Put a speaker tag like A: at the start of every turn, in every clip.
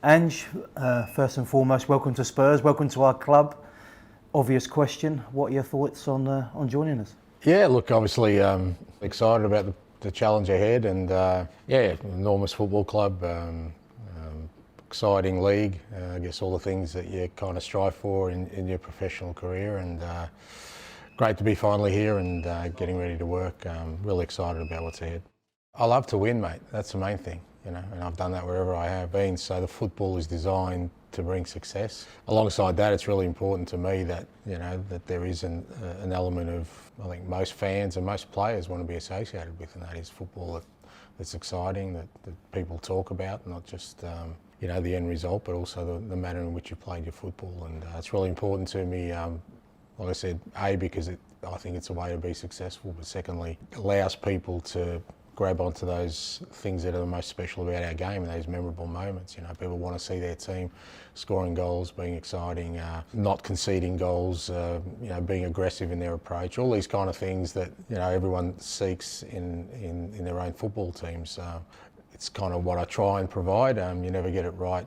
A: Ange, first and foremost, welcome to Spurs, welcome to our club. Obvious question, what are your thoughts on joining us?
B: Yeah, look, obviously excited about the challenge ahead, and enormous football club, exciting league, I guess all the things that you kind of strive for in your professional career, and great to be finally here and getting ready to work. Really excited about what's ahead. I love to win, mate, that's the main thing, and I've done that wherever I have been, so the football is designed to bring success. Alongside that, it's really important to me that that there is an element of, I think most fans and most players want to be associated with, and that is football that's exciting, that people talk about, not just the end result, but also the manner in which you played your football. And it's really important to me, like I said, because I think it's a way to be successful, but secondly, it allows people to grab onto those things that are the most special about our game, and those memorable moments. People want to see their team scoring goals, being exciting, not conceding goals, being aggressive in their approach. All these kind of things that everyone seeks in their own football teams. It's kind of what I try and provide. You never get it right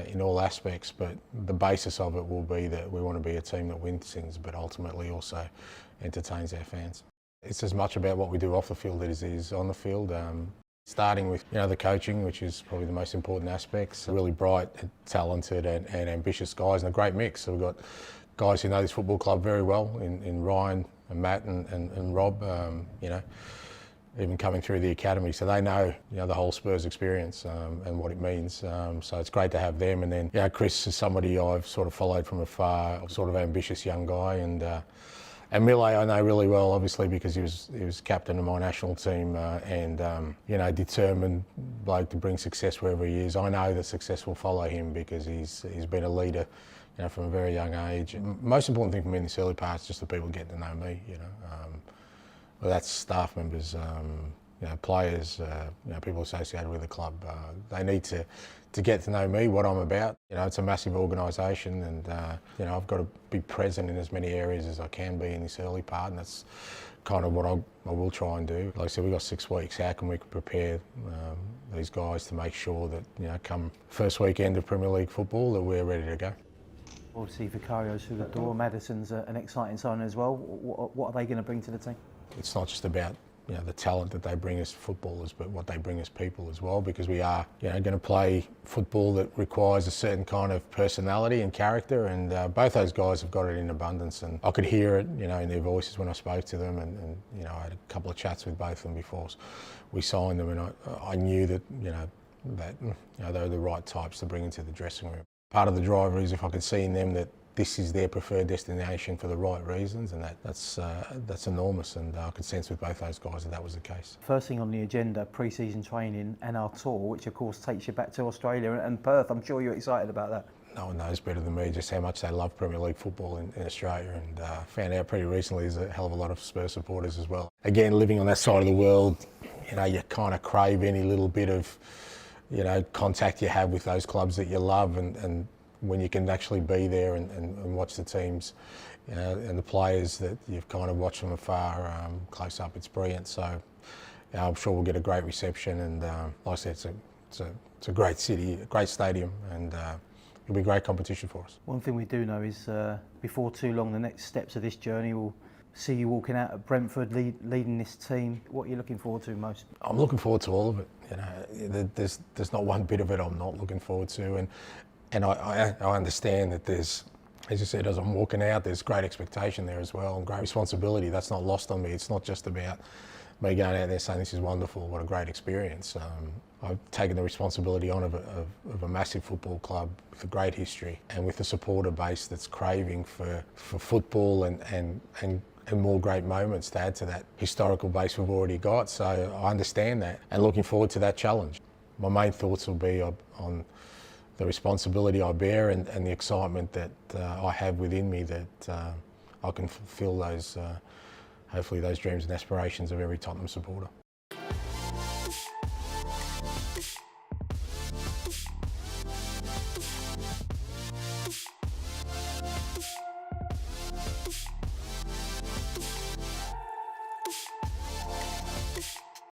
B: in all aspects, but the basis of it will be that we want to be a team that wins things, but ultimately also entertains our fans. It's as much about what we do off the field as it is on the field. Starting with the coaching, which is probably the most important aspects. Really bright, talented and ambitious guys, and a great mix. So we've got guys who know this football club very well in Ryan and Matt and Rob, even coming through the academy. So they know the whole Spurs experience and what it means. So it's great to have them. And then Chris is somebody I've sort of followed from afar, sort of ambitious young guy, and Mille I know really well, obviously, because he was captain of my national team and determined bloke to bring success wherever he is. I know that success will follow him because he's been a leader, from a very young age. Most important thing for me in this early part is just the people getting to know me. Whether that's staff members, players, people associated with the club. They need to get to know me, what I'm about. It's a massive organisation, and I've got to be present in as many areas as I can be in this early part, and that's kind of what I will try and do. Like I said, we've got 6 weeks. How can we prepare these guys to make sure that come first weekend of Premier League football that we're ready to go?
A: Obviously, Vicario's through the door. Madison's an exciting signing as well. What are they going to bring to the team?
B: It's not just about the talent that they bring as footballers, but what they bring as people as well, because we are going to play football that requires a certain kind of personality and character, and both those guys have got it in abundance, and I could hear it in their voices when I spoke to them, and I had a couple of chats with both of them before we signed them, and I knew that they were the right types to bring into the dressing room. Part of the driver is if I could see in them that this is their preferred destination for the right reasons, and that's enormous, and I could sense with both those guys that was the case.
A: First thing on the agenda, pre-season training and our tour, which of course takes you back to Australia and Perth. I'm sure you're excited about that.
B: No one knows better than me just how much they love Premier League football in Australia, and found out pretty recently there's a hell of a lot of Spurs supporters as well. Again, living on that side of the world, you kind of crave any little bit of contact you have with those clubs that you love, and when you can actually be there and watch the teams and the players that you've kind of watched from afar close up, it's brilliant. So I'm sure we'll get a great reception, and like I said, it's a great city, a great stadium, and it'll be great competition for us.
A: One thing we do know is before too long, the next steps of this journey will see you walking out at Brentford, leading this team. What are you looking forward to most?
B: I'm looking forward to all of it. There's not one bit of it I'm not looking forward to, and I understand that there's, as you said, as I'm walking out, there's great expectation there as well, and great responsibility. That's not lost on me. It's not just about me going out there saying this is wonderful, what a great experience. I've taken the responsibility on of a massive football club with a great history, and with a supporter base that's craving for football and more great moments to add to that historical base we've already got. So I understand that, and looking forward to that challenge. My main thoughts will be on the responsibility I bear and the excitement that I have within me, that I can fulfil those, hopefully those dreams and aspirations of every Tottenham supporter.